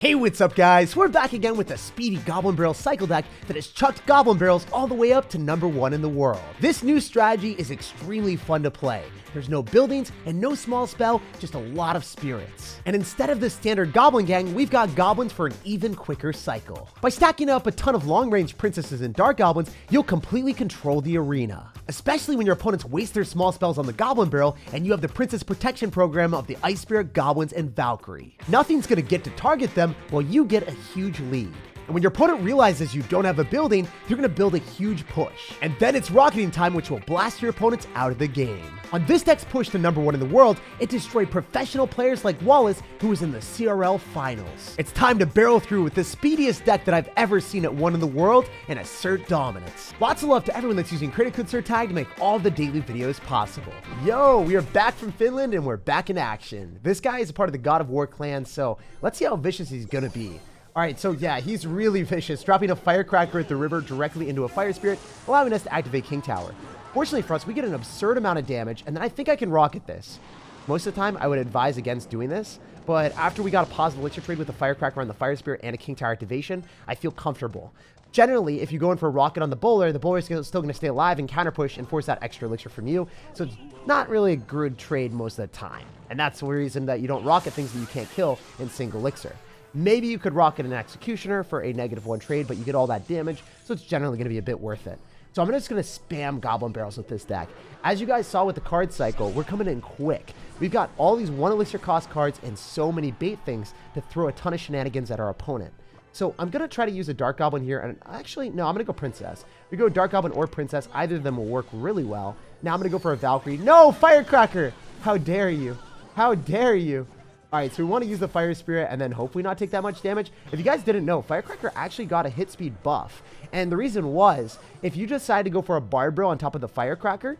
Hey, what's up guys? We're back again with a speedy Goblin Barrel cycle deck that has chucked Goblin Barrels all the way up to #1 in the world. This new strategy is extremely fun to play. There's no buildings and no small spell, just a lot of spirits. And instead of the standard Goblin gang, we've got Goblins for an even quicker cycle. By stacking up a ton of long-range princesses and dark goblins, you'll completely control the arena. Especially when your opponents waste their small spells on the Goblin Barrel and you have the princess protection program of the Ice Spirit, Goblins, and Valkyrie. Nothing's gonna get to target them while you get a huge lead. And when your opponent realizes you don't have a building, you're going to build a huge push. And then it's rocketing time, which will blast your opponents out of the game. On this deck's push to #1 in the world, it destroyed professional players like Wallace, who was in the CRL finals. It's time to barrel through with the speediest deck that I've ever seen at 1 in the world and assert dominance. Lots of love to everyone that's using creator code SirTag to make all the daily videos possible. Yo, we are back from Finland and we're back in action. This guy is a part of the God of War clan, so let's see how vicious he's going to be. Alright, so yeah, he's really vicious, dropping a firecracker at the river directly into a fire spirit, allowing us to activate King Tower. Fortunately for us, we get an absurd amount of damage, and then I think I can rocket this. Most of the time, I would advise against doing this, but after we got a positive elixir trade with a firecracker on the fire spirit and a King Tower activation, I feel comfortable. Generally, if you go in for a rocket on the bowler is still going to stay alive and counter push and force that extra elixir from you, so it's not really a good trade most of the time. And that's the reason that you don't rocket things that you can't kill in single elixir. Maybe you could rocket an Executioner for a -1 trade, but you get all that damage, so it's generally going to be a bit worth it. So I'm just going to spam Goblin Barrels with this deck. As you guys saw with the card cycle, we're coming in quick. We've got all these 1 elixir cost cards and so many bait things to throw a ton of shenanigans at our opponent. So I'm going to try to use a Dark Goblin here, and actually, no, I'm going to go Princess. We go Dark Goblin or Princess, either of them will work really well. Now I'm going to go for a Valkyrie. No, Firecracker! How dare you? How dare you? Alright, so we want to use the Fire Spirit and then hopefully not take that much damage. If you guys didn't know, Firecracker actually got a hit speed buff. And the reason was, if you decide to go for a Barb Barrel on top of the Firecracker,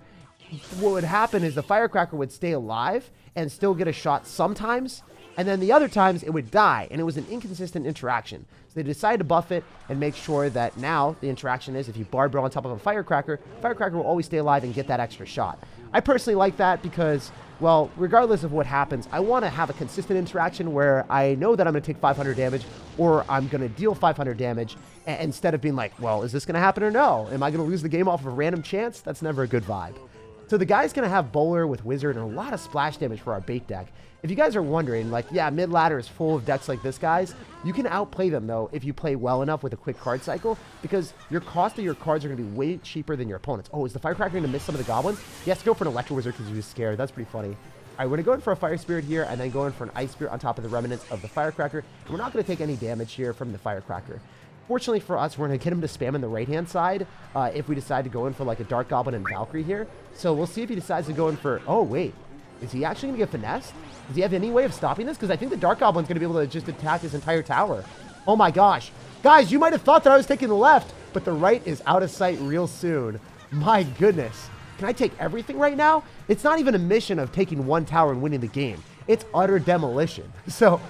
what would happen is the Firecracker would stay alive and still get a shot sometimes, and then the other times it would die, and it was an inconsistent interaction. So they decided to buff it and make sure that now the interaction is if you Barb Barrel on top of a Firecracker, Firecracker will always stay alive and get that extra shot. I personally like that because, well, regardless of what happens, I want to have a consistent interaction where I know that I'm going to take 500 damage or I'm going to deal 500 damage instead of being like, well, is this going to happen or no? Am I going to lose the game off of a random chance? That's never a good vibe. So the guy's going to have Bowler with Wizard and a lot of splash damage for our bait deck. If you guys are wondering, like, yeah, mid-ladder is full of decks like this, guys. You can outplay them, though, if you play well enough with a quick card cycle, because your cost of your cards are going to be way cheaper than your opponents. Oh, is the Firecracker going to miss some of the Goblins? He has to go for an Electro Wizard because he was scared. That's pretty funny. All right, we're going to go in for a Fire Spirit here, and then go in for an Ice Spirit on top of the remnants of the Firecracker. And we're not going to take any damage here from the Firecracker. Fortunately for us, we're going to get him to spam in the right-hand side if we decide to go in for, like, a Dark Goblin and Valkyrie here. So we'll see if he decides to go in for... Oh, wait. Is he actually going to get finessed? Does he have any way of stopping this? Because I think the Dark Goblin's going to be able to just attack his entire tower. Oh my gosh. Guys, you might have thought that I was taking the left, but the right is out of sight real soon. My goodness. Can I take everything right now? It's not even a mission of taking one tower and winning the game. It's utter demolition. So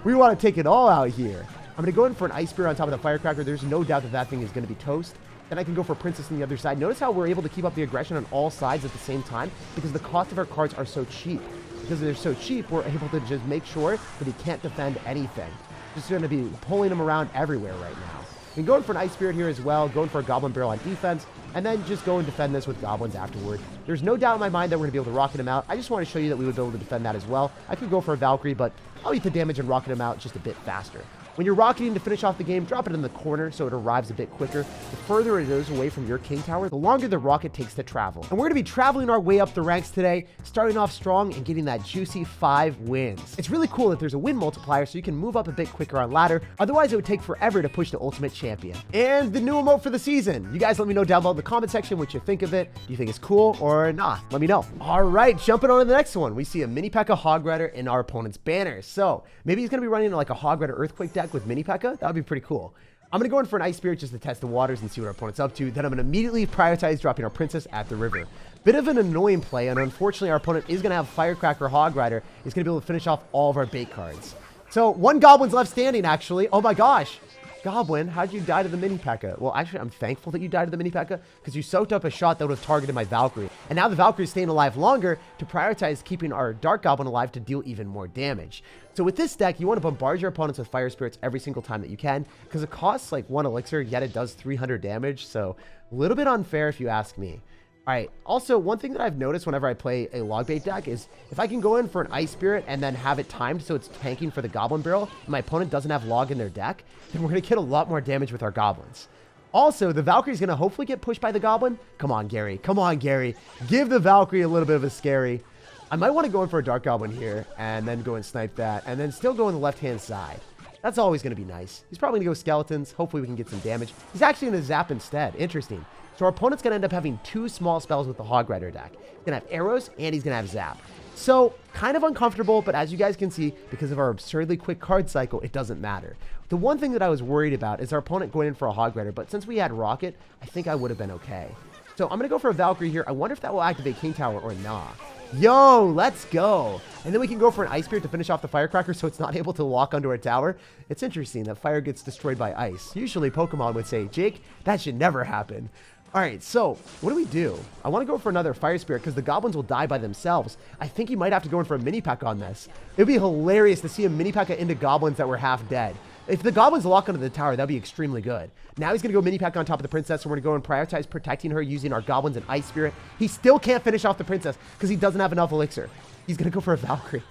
we want to take it all out here. I'm going to go in for an Ice Spear on top of the Firecracker. There's no doubt that that thing is going to be toast. Then I can go for Princess on the other side. Notice how we're able to keep up the aggression on all sides at the same time because the cost of our cards are so cheap. Because they're so cheap, we're able to just make sure that he can't defend anything. Just going to be pulling him around everywhere right now. And going for an Ice Spirit here as well, going for a Goblin Barrel on defense, and then just go and defend this with Goblins afterward. There's no doubt in my mind that we're going to be able to rocket him out. I just want to show you that we would be able to defend that as well. I could go for a Valkyrie, but I'll eat the damage and rocket him out just a bit faster. When you're rocketing to finish off the game, drop it in the corner so it arrives a bit quicker. The further it is away from your King Tower, the longer the rocket takes to travel. And we're going to be traveling our way up the ranks today, starting off strong and getting that juicy 5 wins. It's really cool that there's a win multiplier so you can move up a bit quicker on ladder. Otherwise, it would take forever to push to Ultimate Champion. And the new emote for the season. You guys let me know down below in the comment section what you think of it. Do you think it's cool or not? Let me know. All right, jumping on to the next one. We see a Mini Pekka Hog Rider in our opponent's banner. So maybe he's going to be running like a Hog Rider Earthquake deck with Mini Pekka. That would be pretty cool. I'm going to go in for an Ice Spirit just to test the waters and see what our opponent's up to. Then I'm going to immediately prioritize dropping our Princess at the river. Bit of an annoying play, and unfortunately our opponent is going to have Firecracker Hog Rider. He's going to be able to finish off all of our bait cards. So 1 Goblin's left standing, actually. Oh my gosh. Goblin, how'd you die to the Mini Pekka? Well, actually, I'm thankful that you died to the Mini Pekka because you soaked up a shot that would have targeted my Valkyrie. And now the Valkyrie's staying alive longer to prioritize keeping our Dark Goblin alive to deal even more damage. So with this deck, you want to bombard your opponents with Fire Spirits every single time that you can because it costs like 1 elixir, yet it does 300 damage. So a little bit unfair if you ask me. All right, also, one thing that I've noticed whenever I play a log bait deck is if I can go in for an Ice Spirit and then have it timed so it's tanking for the Goblin Barrel, and my opponent doesn't have log in their deck, then we're going to get a lot more damage with our Goblins. Also, the Valkyrie's going to hopefully get pushed by the Goblin. Come on, Gary. Come on, Gary. Give the Valkyrie a little bit of a scary. I might want to go in for a Dark Goblin here and then go and snipe that and then still go on the left-hand side. That's always going to be nice. He's probably going to go Skeletons. Hopefully we can get some damage. He's actually going to Zap instead. Interesting. So our opponent's going to end up having 2 small spells with the Hog Rider deck. He's going to have arrows and he's going to have Zap. So kind of uncomfortable, but as you guys can see, because of our absurdly quick card cycle, it doesn't matter. The one thing that I was worried about is our opponent going in for a Hog Rider, but since we had Rocket, I think I would have been okay. So I'm going to go for a Valkyrie here. I wonder if that will activate King Tower or not. Yo, let's go. And then we can go for an Ice Spirit to finish off the Firecracker so it's not able to lock onto a tower. It's interesting that fire gets destroyed by ice. Usually Pokemon would say, Jake, that should never happen. All right, so what do? I want to go for another Fire Spirit because the Goblins will die by themselves. I think he might have to go in for a Mini Pekka on this. It would be hilarious to see a Mini Pekka into Goblins that were half dead. If the Goblins lock onto the tower, that'd be extremely good. Now he's going to go Mini Pekka on top of the Princess, so we're going to go and prioritize protecting her using our Goblins and Ice Spirit. He still can't finish off the Princess because he doesn't have enough elixir. He's going to go for a Valkyrie.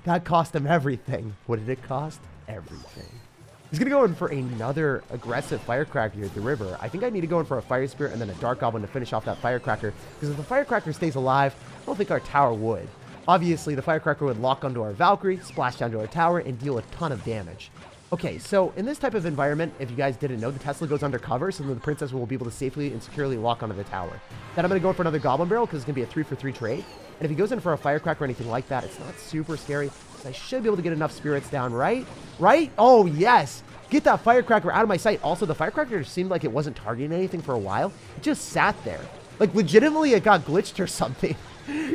That cost him everything. What did it cost? Everything. He's going to go in for another aggressive Firecracker here at the river. I think I need to go in for a Fire Spirit and then a Dark Goblin to finish off that Firecracker. Because if the Firecracker stays alive, I don't think our tower would. Obviously, the Firecracker would lock onto our Valkyrie, splash down to our tower, and deal a ton of damage. Okay, so in this type of environment, if you guys didn't know, the Tesla goes undercover, so then the Princess will be able to safely and securely lock onto the tower. Then I'm going to go in for another Goblin Barrel because it's going to be a 3-for-3 trade. And if he goes in for a Firecracker or anything like that, it's not super scary. So I should be able to get enough spirits down, right? Right? Oh, yes. Get that Firecracker out of my sight. Also, the Firecracker seemed like it wasn't targeting anything for a while. It just sat there. Like, legitimately, it got glitched or something.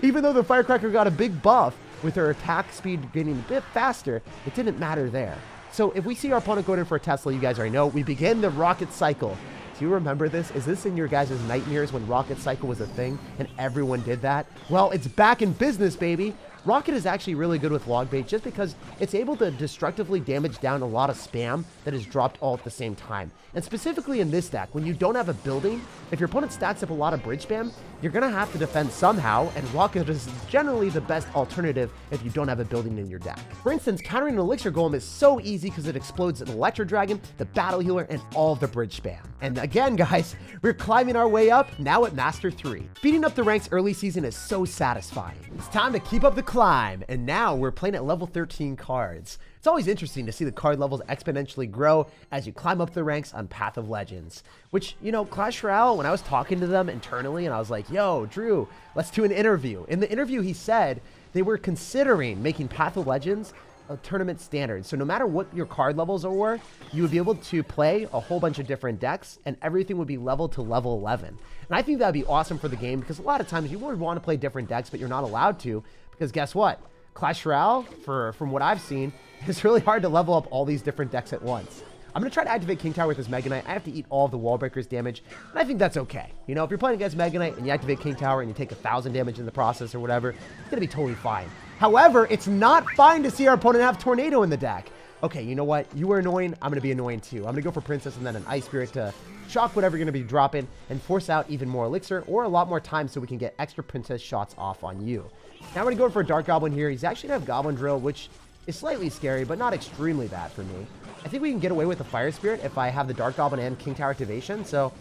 Even though the Firecracker got a big buff with her attack speed getting a bit faster, it didn't matter there. So if we see our opponent going in for a Tesla, you guys already know, we begin the Rocket Cycle. Do you remember this? Is this in your guys' nightmares when Rocket Cycle was a thing and everyone did that? Well, it's back in business, baby. Rocket is actually really good with log bait just because it's able to destructively damage down a lot of spam that is dropped all at the same time. And specifically in this deck, when you don't have a building, if your opponent stacks up a lot of bridge spam, you're going to have to defend somehow, and Rocket is generally the best alternative if you don't have a building in your deck. For instance, countering an Elixir Golem is so easy because it explodes an Electro Dragon, the Battle Healer, and all of the bridge spam. And again, guys, we're climbing our way up, now at Master 3. Speeding up the ranks early season is so satisfying. It's time to keep up the climb, and now we're playing at level 13 cards. It's always interesting to see the card levels exponentially grow as you climb up the ranks on Path of Legends. Which, you know, Clash Royale, when I was talking to them internally and I was like, yo, Drew, let's do an interview. In the interview, he said they were considering making Path of Legends a tournament standard. So no matter what your card levels were, you would be able to play a whole bunch of different decks and everything would be leveled to level 11. And I think that'd be awesome for the game because a lot of times you would want to play different decks, but you're not allowed to because guess what? Clash Royale, from what I've seen, it's really hard to level up all these different decks at once. I'm going to try to activate King Tower with this Mega Knight. I have to eat all of the Wall Breaker's damage, and I think that's okay. You know, if you're playing against Mega Knight and you activate King Tower and you take 1,000 damage in the process or whatever, it's going to be totally fine. However, it's not fine to see our opponent have Tornado in the deck. Okay, you know what? You were annoying. I'm going to be annoying too. I'm going to go for Princess and then an Ice Spirit to shock whatever you're going to be dropping and force out even more Elixir or a lot more time so we can get extra Princess shots off on you. Now we're going to go for a Dark Goblin here. He's actually going to have Goblin Drill, which is slightly scary, but not extremely bad for me. I think we can get away with the Fire Spirit if I have the Dark Goblin and King Tower activation. So,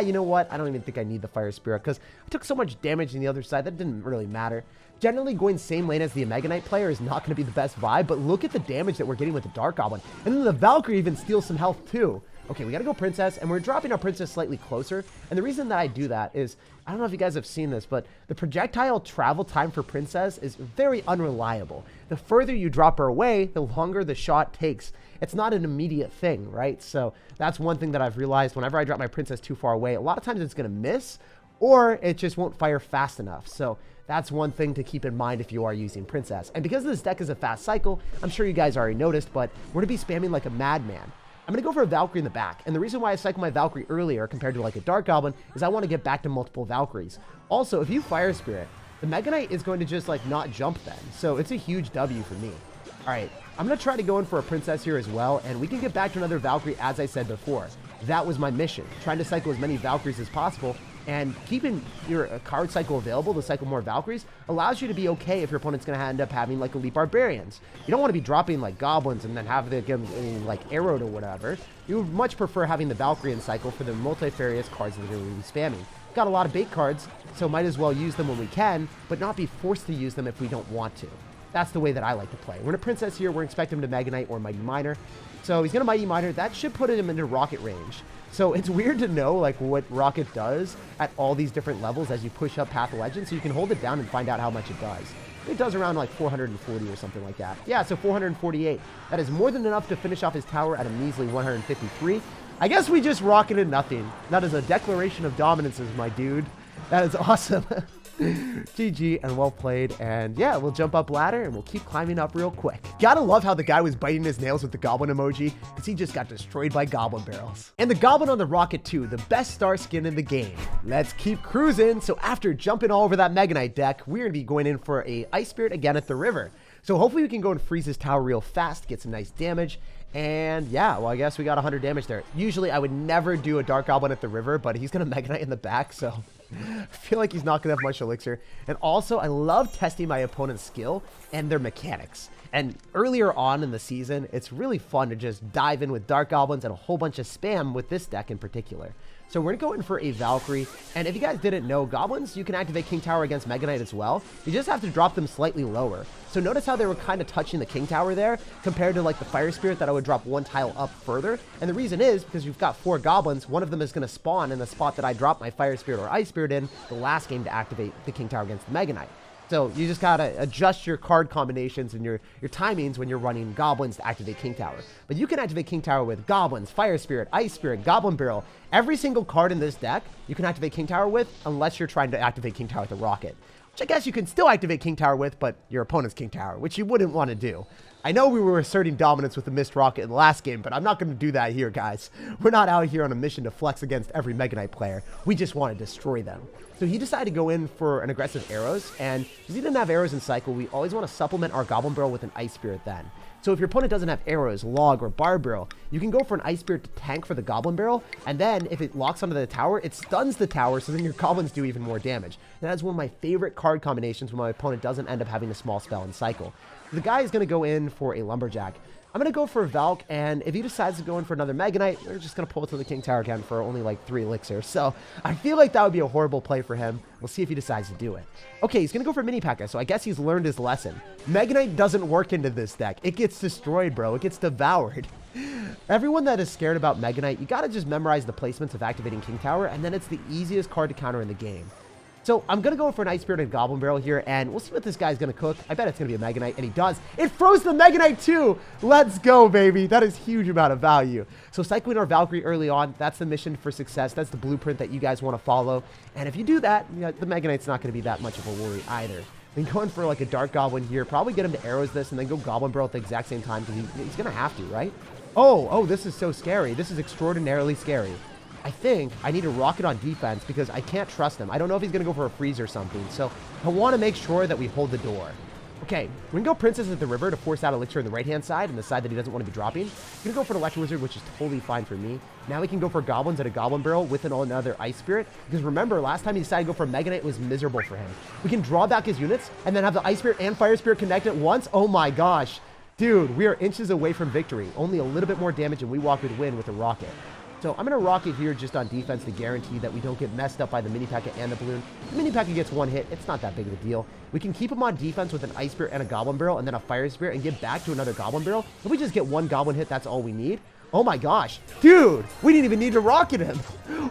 you know what? I don't even think I need the Fire Spirit because I took so much damage on the other side that didn't really matter. Generally, going same lane as the Mega Knight player is not going to be the best vibe, but look at the damage that we're getting with the Dark Goblin. And then the Valkyrie even steals some health too. Okay, we got to go Princess, and we're dropping our Princess slightly closer. And the reason that I do that is, I don't know if you guys have seen this, but the projectile travel time for Princess is very unreliable. The further you drop her away, the longer the shot takes. It's not an immediate thing, right? So that's one thing that I've realized. Whenever I drop my Princess too far away, a lot of times it's going to miss, or it just won't fire fast enough. So that's one thing to keep in mind if you are using Princess. And because this deck is a fast cycle, I'm sure you guys already noticed, but we're going to be spamming like a madman. I'm going to go for a Valkyrie in the back. And the reason why I cycled my Valkyrie earlier compared to like a Dark Goblin is I want to get back to multiple Valkyries. Also, if you Fire Spirit, the Mega Knight is going to just like not jump then. So it's a huge W for me. All right, I'm going to try to go in for a Princess here as well. And we can get back to another Valkyrie as I said before. That was my mission, trying to cycle as many Valkyries as possible. And keeping your card cycle available to cycle more Valkyries allows you to be okay if your opponent's going to end up having like Elite Barbarians. You don't want to be dropping like Goblins and then have them get like arrowed or whatever. You would much prefer having the Valkyrie in cycle for the multifarious cards that you're going to be spamming. Got a lot of bait cards, so might as well use them when we can, but not be forced to use them if we don't want to. That's the way that I like to play. We're in a Princess here. We're expecting him to Mega Knight or Mighty Miner. So he's going to Mighty Miner. That should put him into rocket range. So it's weird to know like what rocket does at all these different levels as you push up Path of Legend. So you can hold it down and find out how much it does. It does around like 440 or something like that. Yeah, so 448. That is more than enough to finish off his tower at a measly 153. I guess we just rocketed nothing. That is a declaration of dominances, my dude. That is awesome. GG and well played. And yeah, we'll jump up ladder and we'll keep climbing up real quick. Gotta love how the guy was biting his nails with the goblin emoji because he just got destroyed by goblin barrels. And the goblin on the rocket too, the best star skin in the game. Let's keep cruising. So after jumping all over that Mega Knight deck, we're gonna be going in for a Ice Spirit again at the river. So hopefully we can go and freeze his tower real fast, get some nice damage. And yeah, well, I guess we got 100 damage there. Usually I would never do a Dark Goblin at the river, but he's gonna Mega Knight in the back, so I feel like he's not gonna have much elixir. And also, I love testing my opponent's skill and their mechanics. And earlier on in the season, it's really fun to just dive in with Dark Goblins and a whole bunch of spam with this deck in particular. So we're going to go in for a Valkyrie. And if you guys didn't know, Goblins, you can activate King Tower against Mega Knight as well. You just have to drop them slightly lower. So notice how they were kind of touching the King Tower there compared to like the Fire Spirit that I would drop one tile up further. And the reason is because you've got 4 Goblins. One of them is going to spawn in the spot that I dropped my Fire Spirit or Ice Spirit in the last game to activate the King Tower against the Mega Knight. So you just gotta adjust your card combinations and your timings when you're running Goblins to activate King Tower. But you can activate King Tower with Goblins, Fire Spirit, Ice Spirit, Goblin Barrel. Every single card in this deck you can activate King Tower with unless you're trying to activate King Tower with a rocket. Which I guess you can still activate King Tower with, but your opponent's King Tower, which you wouldn't want to do. I know we were asserting dominance with the missed rocket in the last game, but I'm not going to do that here, guys. We're not out here on a mission to flex against every Mega Knight player. We just want to destroy them. So he decided to go in for an aggressive arrows, and because he didn't have arrows in cycle, we always want to supplement our Goblin Barrel with an Ice Spirit then. So if your opponent doesn't have arrows, log, or bar barrel, you can go for an Ice Spirit to tank for the Goblin Barrel, and then if it locks onto the tower, it stuns the tower, so then your Goblins do even more damage. And that's one of my favorite card combinations when my opponent doesn't end up having a small spell in cycle. The guy is going to go in for a Lumberjack. I'm going to go for a Valk, and if he decides to go in for another Mega Knight, we're just going to pull it to the King Tower again for only like 3 elixir. So I feel like that would be a horrible play for him. We'll see if he decides to do it. Okay, he's going to go for Mini Pekka, so I guess he's learned his lesson. Mega Knight doesn't work into this deck. It gets destroyed, bro. It gets devoured. Everyone that is scared about Mega Knight, you got to just memorize the placements of activating King Tower, and then it's the easiest card to counter in the game. So I'm going to go for an Ice Spirit and Goblin Barrel here, and we'll see what this guy's going to cook. I bet it's going to be a Mega Knight, and he does. It froze the Mega Knight too! Let's go, baby! That is huge amount of value. So cycling our Valkyrie early on, that's the mission for success. That's the blueprint that you guys want to follow. And if you do that, you know, the Mega Knight's not going to be that much of a worry either. Then going for like a Dark Goblin here, probably get him to arrows this, and then go Goblin Barrel at the exact same time, because he's going to have to, right? Oh, this is so scary. This is extraordinarily scary. I think I need a rocket on defense because I can't trust him. I don't know if he's going to go for a freeze or something. So I want to make sure that we hold the door. Okay, we can go Princess at the river to force out Elixir on the right-hand side and the side that he doesn't want to be dropping. We're going to go for an Electro Wizard, which is totally fine for me. Now we can go for Goblins at a Goblin Barrel with another Ice Spirit. Because remember, last time he decided to go for Mega Knight, it was miserable for him. We can draw back his units and then have the Ice Spirit and Fire Spirit connect at once. Oh my gosh. Dude, we are inches away from victory. Only a little bit more damage and we walk with win with a rocket. So I'm going to rocket here just on defense to guarantee that we don't get messed up by the Mini Pekka and the balloon. The Mini Pekka gets 1 hit. It's not that big of a deal. We can keep him on defense with an Ice Spirit and a Goblin Barrel and then a Fire Spirit and get back to another Goblin Barrel. If we just get 1 Goblin hit, that's all we need. Oh my gosh. Dude, we didn't even need to rocket him.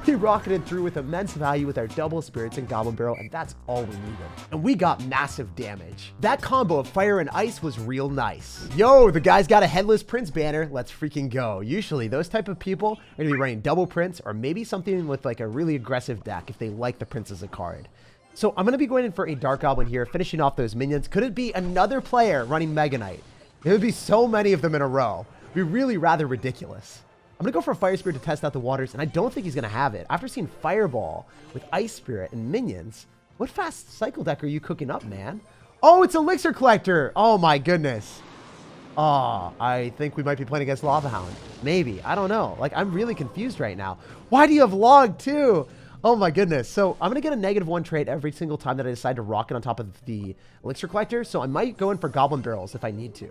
We rocketed through with immense value with our double spirits and Goblin Barrel, and that's all we needed. And we got massive damage. That combo of fire and ice was real nice. Yo, the guy's got a Headless Prince banner. Let's freaking go. Usually those type of people are going to be running double Prince or maybe something with like a really aggressive deck if they like the Prince as a card. So I'm going to be going in for a Dark Goblin here, finishing off those minions. Could it be another player running Mega Knight? There would be so many of them in a row. Be really rather ridiculous. I'm gonna go for a Fire Spirit to test out the waters, and I don't think he's gonna have it. After seeing Fireball with Ice Spirit and minions, what fast cycle deck are you cooking up, man? Oh, it's Elixir Collector. Oh my goodness. Oh, I think we might be playing against Lava Hound. Maybe. I don't know. Like, I'm really confused right now. Why do you have Log too? Oh my goodness. So I'm going to get a -1 trade every single time that I decide to rocket on top of the Elixir Collector. So I might go in for Goblin Barrels if I need to.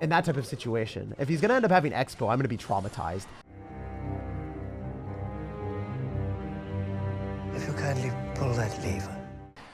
In that type of situation. If he's going to end up having Expo, I'm going to be traumatized. If you kindly pull that lever.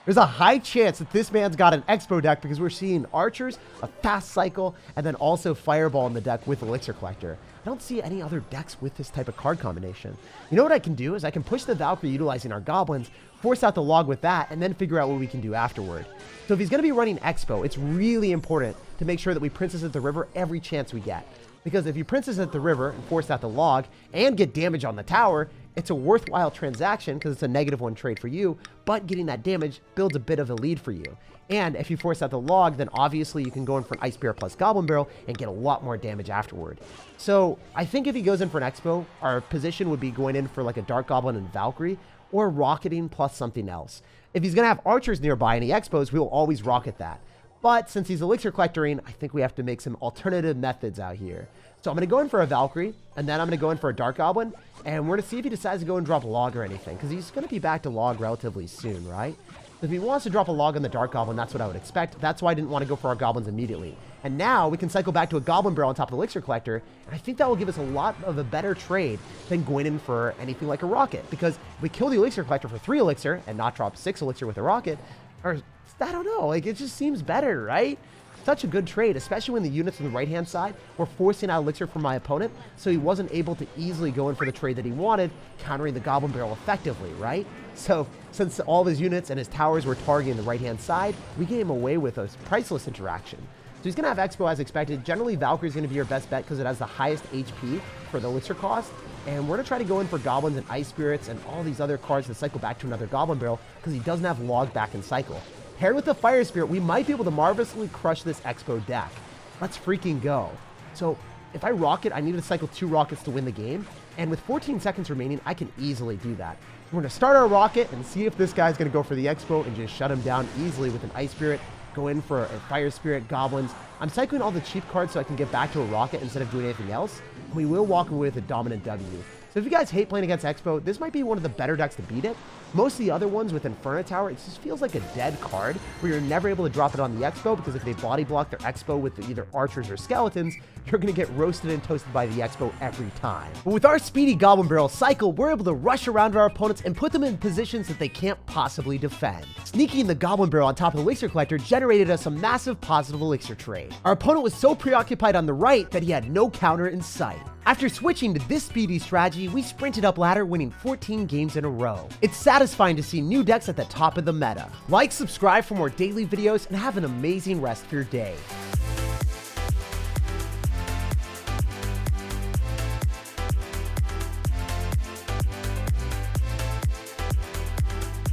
There's a high chance that this man's got an Expo deck because we're seeing Archers, a fast cycle, and then also Fireball in the deck with Elixir Collector. I don't see any other decks with this type of card combination. You know what I can do is I can push the Valkyrie utilizing our Goblins, force out the Log with that, and then figure out what we can do afterward. So if he's going to be running Expo, it's really important to make sure that we Princess at the River every chance we get. Because if you Princess at the River and force out the Log and get damage on the tower, it's a worthwhile transaction because it's a -1 trade for you, but getting that damage builds a bit of a lead for you. And if you force out the Log, then obviously you can go in for an Ice Bear plus Goblin Barrel and get a lot more damage afterward. So I think if he goes in for an Expo, our position would be going in for like a Dark Goblin and Valkyrie, or rocketing plus something else. If he's going to have Archers nearby and he Expos, we'll always rocket that. But since he's Elixir Collectoring, I think we have to make some alternative methods out here. So I'm going to go in for a Valkyrie, and then I'm going to go in for a Dark Goblin, and we're going to see if he decides to go and drop a Log or anything, because he's going to be back to Log relatively soon, right? If he wants to drop a Log on the Dark Goblin, that's what I would expect. That's why I didn't want to go for our Goblins immediately. And now we can cycle back to a Goblin Barrel on top of the Elixir Collector, and I think that will give us a lot of a better trade than going in for anything like a Rocket, because if we kill the Elixir Collector for 3 Elixir and not drop 6 Elixir with a Rocket, or I don't know, like it just seems better, right? Such a good trade, especially when the units on the right-hand side were forcing out Elixir from my opponent, so he wasn't able to easily go in for the trade that he wanted, countering the Goblin Barrel effectively, right? So, since all of his units and his towers were targeting the right-hand side, we gave him away with a priceless interaction. So he's going to have Expo as expected. Generally, Valkyrie is going to be your best bet because it has the highest HP for the Elixir cost, and we're going to try to go in for Goblins and Ice Spirits and all these other cards to cycle back to another Goblin Barrel because he doesn't have Log back in cycle. Paired with the Fire Spirit, we might be able to marvelously crush this Expo deck. Let's freaking go. So if I rocket, I need to cycle 2 rockets to win the game. And with 14 seconds remaining, I can easily do that. We're going to start our rocket and see if this guy's going to go for the Expo and just shut him down easily with an Ice Spirit. Go in for a Fire Spirit, Goblins. I'm cycling all the cheap cards so I can get back to a rocket instead of doing anything else. We will walk away with a dominant W. So if you guys hate playing against Expo, this might be one of the better decks to beat it. Most of the other ones with Inferno Tower, it just feels like a dead card where you're never able to drop it on the Expo because if they body block their Expo with either Archers or Skeletons, you're going to get roasted and toasted by the Expo every time. But with our speedy Goblin Barrel cycle, we're able to rush around our opponents and put them in positions that they can't possibly defend. Sneaking the Goblin Barrel on top of the Elixir Collector generated us a massive positive Elixir trade. Our opponent was so preoccupied on the right that he had no counter in sight. After switching to this speedy strategy, we sprinted up ladder, winning 14 games in a row. It's satisfying to see new decks at the top of the meta. Like, subscribe for more daily videos, and have an amazing rest of your day.